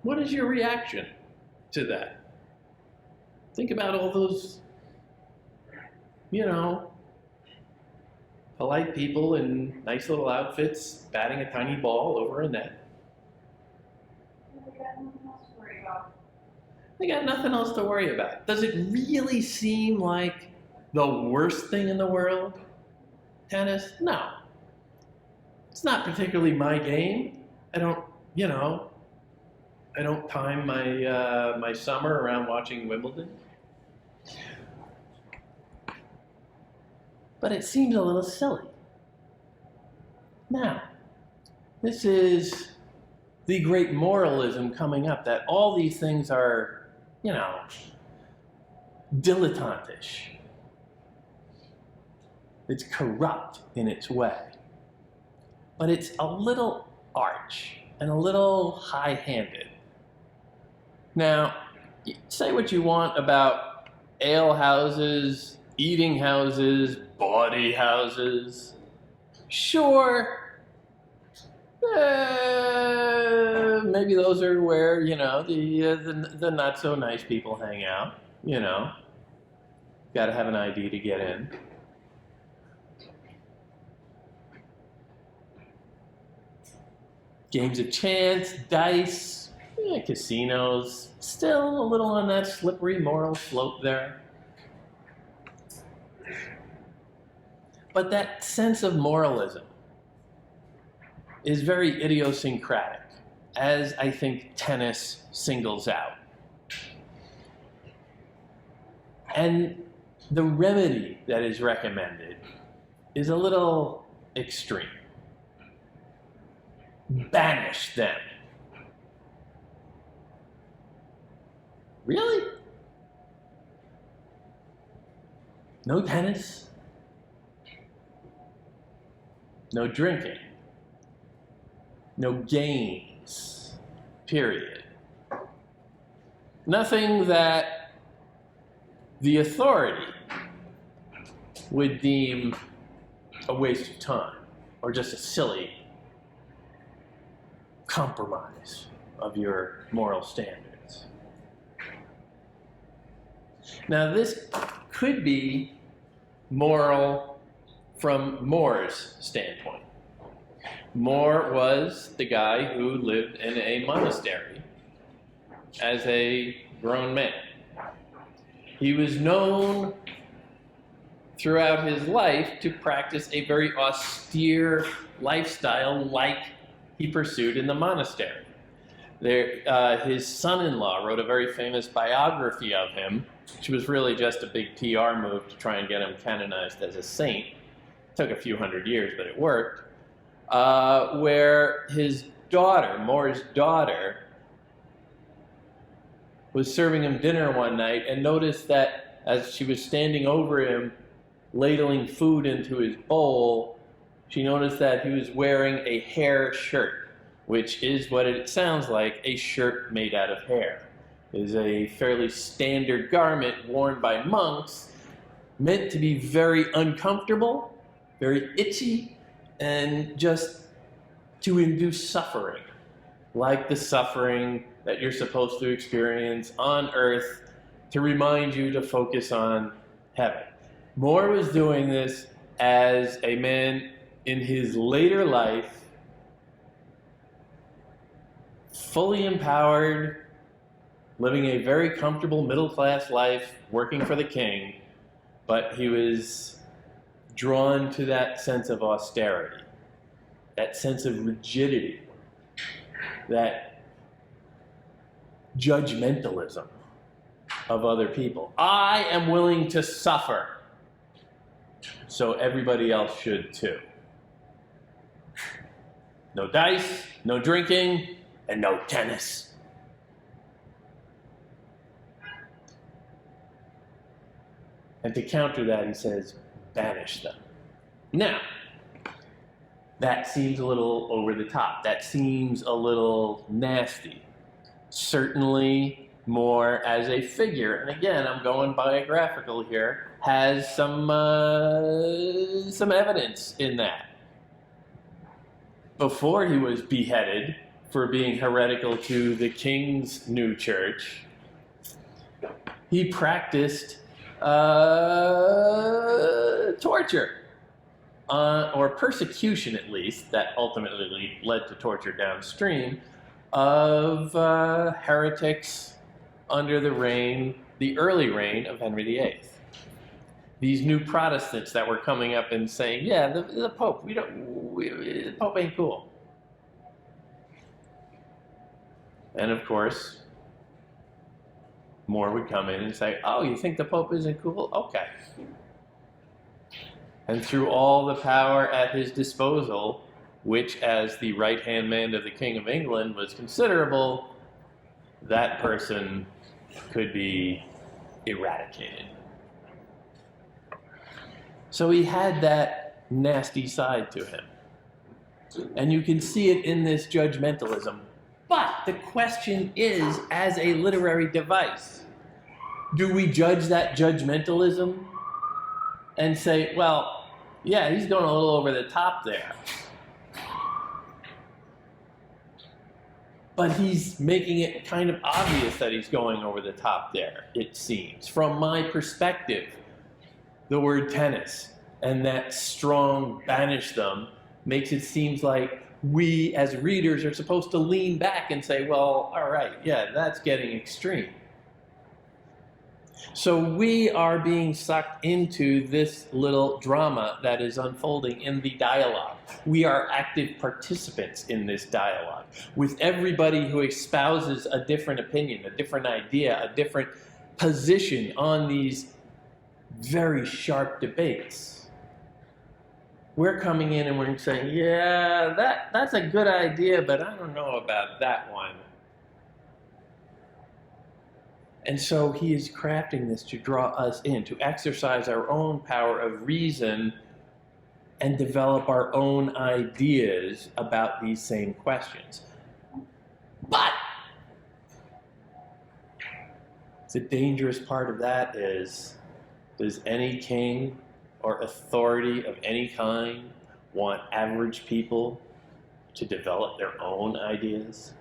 What is your reaction to that? Think about all those, polite people in nice little outfits batting a tiny ball over a net. They got nothing else to worry about. Does it really seem like the worst thing in the world? Tennis? No. It's not particularly my game. I don't time my summer around watching Wimbledon. But it seems a little silly. Now, this is the great moralism coming up, that all these things are, dilettantish. It's corrupt in its way. But it's a little arch and a little high-handed. Now, say what you want about ale houses, eating houses, bawdy houses. Sure, maybe those are where, the not-so-nice people hang out, Got to have an ID to get in. Games of chance, dice, casinos, still a little on that slippery moral slope there. But that sense of moralism, is very idiosyncratic, as I think tennis singles out. And the remedy that is recommended is a little extreme. Banish them. Really? No tennis? No drinking? No games? Period. Nothing that the authority would deem a waste of time or just a silly compromise of your moral standards. Now, this could be moral from More's standpoint. More was the guy who lived in a monastery as a grown man. He was known throughout his life to practice a very austere lifestyle like he pursued in the monastery. His son-in-law wrote a very famous biography of him, which was really just a big PR move to try and get him canonized as a saint. It took a few hundred years, but it worked. Where his daughter, More's daughter, was serving him dinner one night and noticed that as she was standing over him, ladling food into his bowl, she noticed that he was wearing a hair shirt, which is what it sounds like, a shirt made out of hair. It is a fairly standard garment worn by monks, meant to be very uncomfortable, very itchy, and just to induce suffering, like the suffering that you're supposed to experience on earth to remind you to focus on heaven. More was doing this as a man in his later life, fully empowered, living a very comfortable middle-class life, working for the king, but he was drawn to that sense of austerity, that sense of rigidity, that judgmentalism of other people. I am willing to suffer, so everybody else should too. No dice, no drinking, and no tennis. And to counter that, he says, banish them. Now, that seems a little over the top. That seems a little nasty. Certainly More as a figure, and again, I'm going biographical here, has some evidence in that. Before he was beheaded for being heretical to the king's new church, he practiced torture, or persecution at least, that ultimately led to torture downstream, of heretics under the early reign of Henry VIII. These new Protestants that were coming up and saying, yeah, the Pope, the Pope ain't cool. And of course, More would come in and say, oh, you think the Pope isn't cool? Okay. And through all the power at his disposal, which as the right-hand man of the King of England was considerable, that person could be eradicated. So he had that nasty side to him. And you can see it in this judgmentalism. But the question is, as a literary device, do we judge that judgmentalism and say, well, yeah, he's going a little over the top there, but he's making it kind of obvious that he's going over the top there, it seems. From my perspective, the word tennis and that strong banish them makes it seem like we as readers are supposed to lean back and say, well, all right, yeah, that's getting extreme. So we are being sucked into this little drama that is unfolding in the dialogue. We are active participants in this dialogue with everybody who espouses a different opinion, a different idea, a different position on these very sharp debates. We're coming in and we're saying, yeah, that's a good idea, but I don't know about that one. And so he is crafting this to draw us in, to exercise our own power of reason and develop our own ideas about these same questions. But the dangerous part of that is, does any king or authority of any kind want average people to develop their own ideas?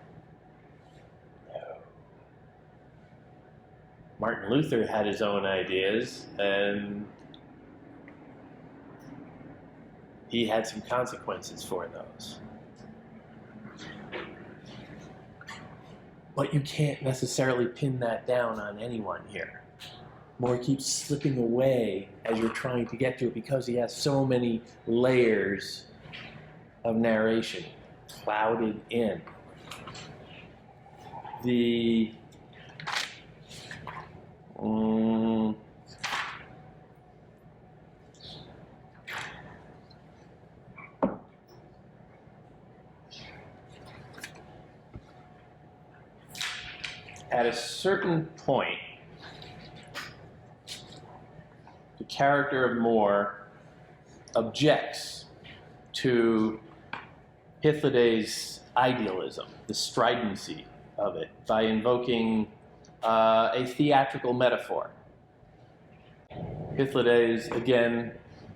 Martin Luther had his own ideas, and he had some consequences for those. But you can't necessarily pin that down on anyone here. More keeps slipping away as you're trying to get to it because he has so many layers of narration clouded in. The at a certain point, the character of More objects to Hythlodae's idealism, the stridency of it, by invoking a theatrical metaphor. Hythlodae is, again,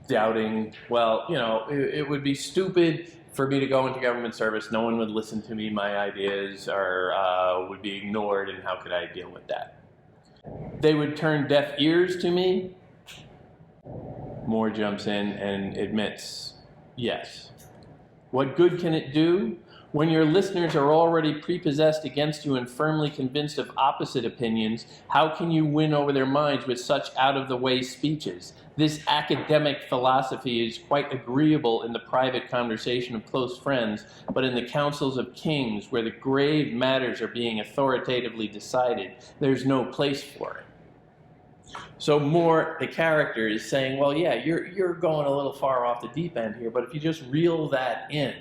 doubting, well, you know, it would be stupid for me to go into government service. No one would listen to me. My ideas would be ignored, and how could I deal with that? They would turn deaf ears to me. More jumps in and admits, yes. What good can it do? When your listeners are already prepossessed against you and firmly convinced of opposite opinions, how can you win over their minds with such out-of-the-way speeches? This academic philosophy is quite agreeable in the private conversation of close friends, but in the councils of kings, where the grave matters are being authoritatively decided, there's no place for it. So More, the character, is saying, well, yeah, you're going a little far off the deep end here, but if you just reel that in,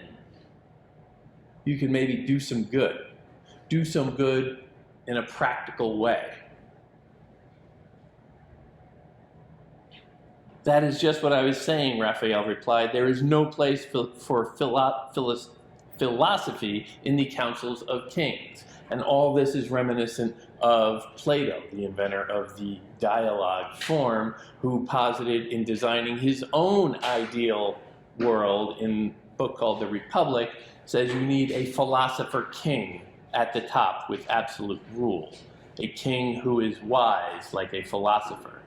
you can maybe do some good. Do some good in a practical way. That is just what I was saying, Raphael replied. There is no place for philosophy in the councils of kings. And all this is reminiscent of Plato, the inventor of the dialogue form, who posited in designing his own ideal world in a book called The Republic, says you need a philosopher king at the top with absolute rule. A king who is wise like a philosopher.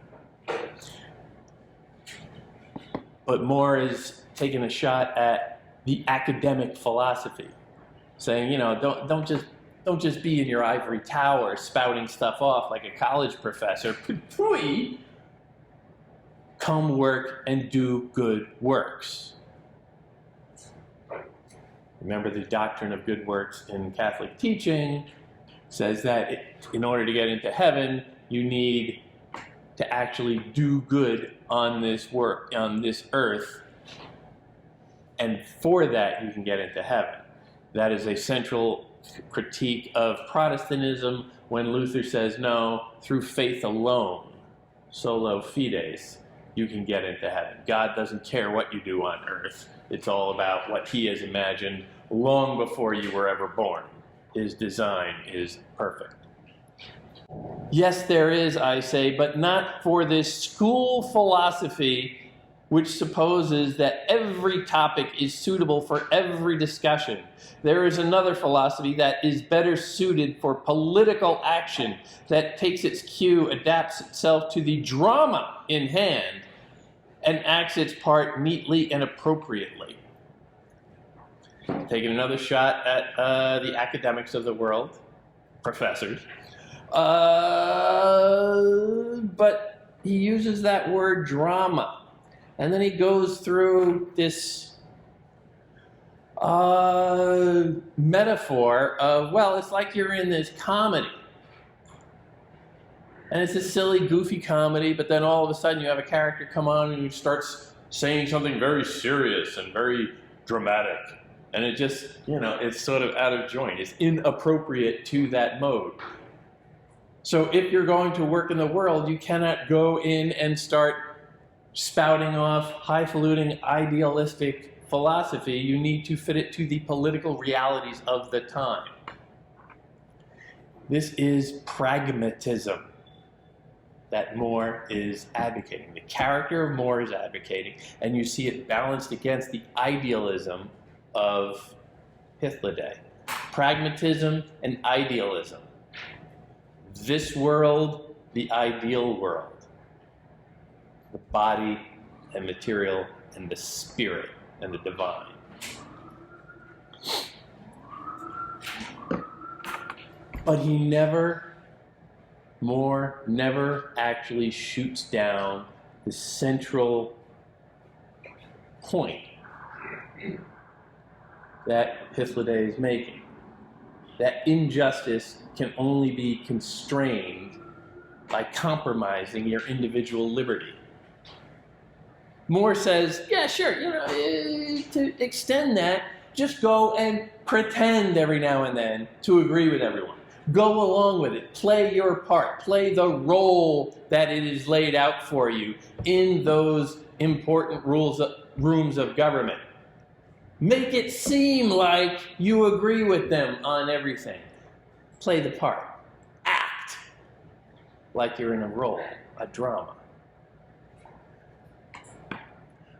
But More is taking a shot at the academic philosophy, saying, you know, don't just be in your ivory tower spouting stuff off like a college professor. Come work and do good works. Remember, the doctrine of good works in Catholic teaching says that in order to get into heaven, you need to actually do good on this work, on this earth, and for that you can get into heaven. That is a central critique of Protestantism when Luther says, no, through faith alone, solo fides, you can get into heaven. God doesn't care what you do on earth. It's all about what he has imagined long before you were ever born. His design is perfect. Yes, there is, I say, but not for this school philosophy which supposes that every topic is suitable for every discussion. There is another philosophy that is better suited for political action, that takes its cue, adapts itself to the drama in hand, and acts its part neatly and appropriately. Taking another shot at the academics of the world, professors. But he uses that word drama. And then he goes through this metaphor of, well, it's like you're in this comedy. And it's a silly, goofy comedy, but then all of a sudden you have a character come on and he starts saying something very serious and very dramatic. And it just, it's sort of out of joint. It's inappropriate to that mode. So if you're going to work in the world, you cannot go in and start spouting off highfalutin idealistic philosophy. You need to fit it to the political realities of the time. This is pragmatism that More is advocating. The character of More is advocating, and you see it balanced against the idealism of Hythloday. Pragmatism and idealism. This world, the ideal world. The body and material and the spirit and the divine. But he More never actually shoots down the central point that Hythloday is making. That injustice can only be constrained by compromising your individual liberty. More says, yeah, sure, to extend that, just go and pretend every now and then to agree with everyone. Go along with it. Play your part. Play the role that it is laid out for you in those important rooms of government. Make it seem like you agree with them on everything. Play the part. Act like you're in a role, a drama.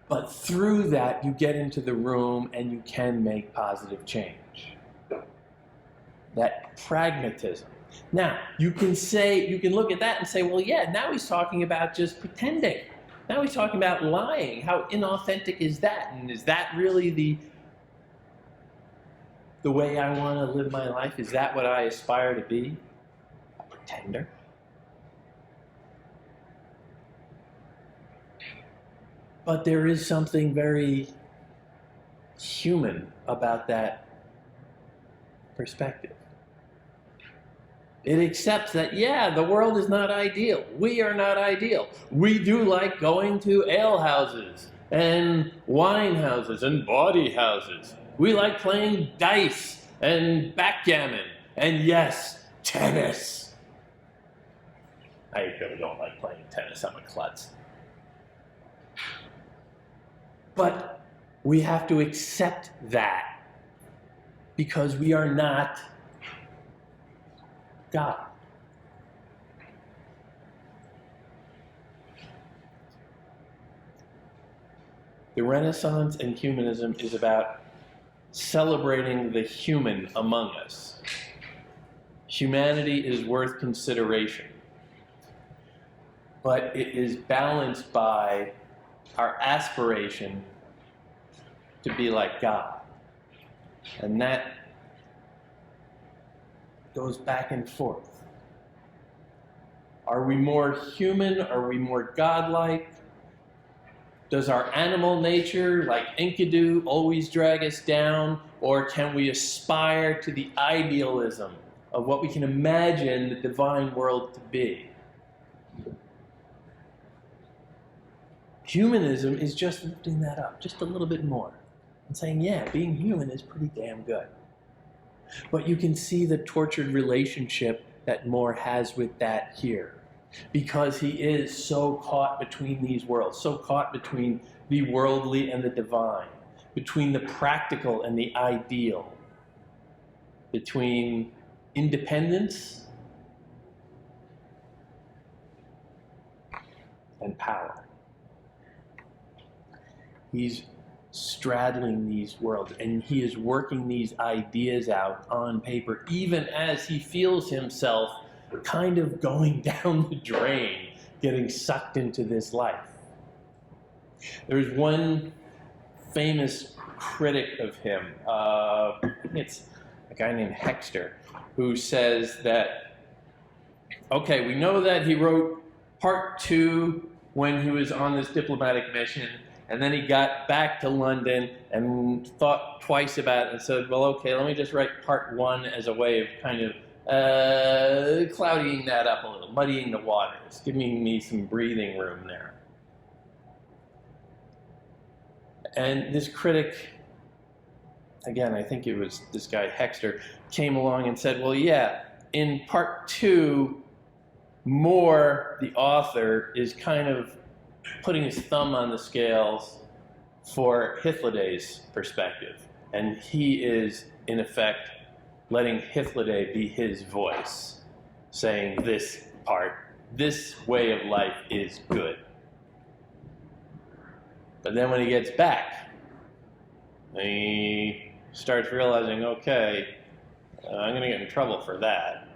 But through that, you get into the room and you can make positive change. That pragmatism. Now, you can look at that and say, well, yeah, now he's talking about just pretending. Now he's talking about lying. How inauthentic is that? And is that really the way I want to live my life? Is that what I aspire to be? A pretender? But there is something very human about that perspective. It accepts that, yeah, the world is not ideal. We are not ideal. We do like going to ale houses and wine houses and bawdy houses. We like playing dice and backgammon and, yes, tennis. I really don't like playing tennis. I'm a klutz. But we have to accept that because we are not God. The Renaissance and humanism is about celebrating the human among us. Humanity is worth consideration, but it is balanced by our aspiration to be like God. And that goes back and forth. Are we more human? Are we more godlike? Does our animal nature, like Enkidu, always drag us down? Or can we aspire to the idealism of what we can imagine the divine world to be? Humanism is just lifting that up just a little bit more and saying, yeah, being human is pretty damn good. But you can see the tortured relationship that More has with that here. Because he is so caught between these worlds, so caught between the worldly and the divine, between the practical and the ideal, between independence and power. He's straddling these worlds, and he is working these ideas out on paper, even as he feels himself kind of going down the drain, getting sucked into this life. There's one famous critic of him, I think it's a guy named Hexter, who says that Okay, we know that he wrote part 2 when he was on this diplomatic mission, and then he got back to London and thought twice about it and said, well, okay, let me just write part 1 as a way of kind of clouding that up a little, muddying the waters, giving me some breathing room there. And this critic, again, I think it was this guy Hexter, came along and said, well, yeah, in part 2, Moore, the author, is kind of putting his thumb on the scales for Hythliday's perspective. And he is, in effect, letting Hythliday be his voice, saying this part, this way of life is good. But then when he gets back, he starts realizing, okay, I'm going to get in trouble for that.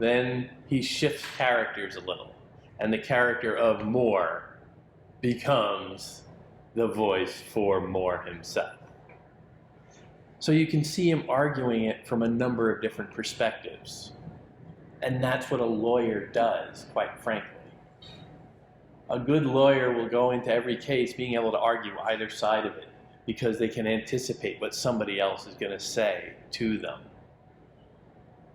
Then he shifts characters a little, and the character of Moore becomes the voice for Moore himself. So you can see him arguing it from a number of different perspectives. And that's what a lawyer does, quite frankly. A good lawyer will go into every case being able to argue either side of it because they can anticipate what somebody else is going to say to them.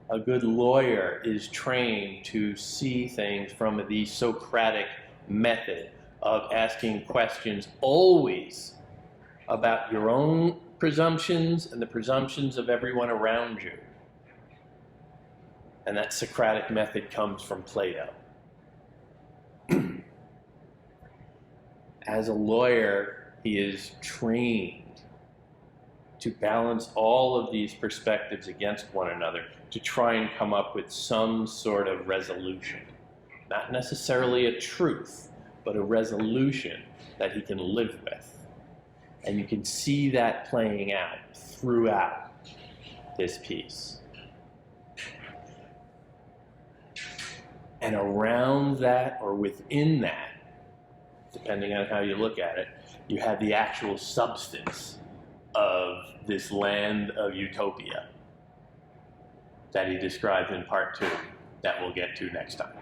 A good lawyer is trained to see things from the Socratic method of asking questions always about your own presumptions and the presumptions of everyone around you. And that Socratic method comes from Plato. As a lawyer, he is trained to balance all of these perspectives against one another to try and come up with some sort of resolution. Not necessarily a truth, but a resolution that he can live with. And you can see that playing out throughout this piece. And around that, or within that, depending on how you look at it, you have the actual substance of this land of utopia that he describes in part 2 that we'll get to next time.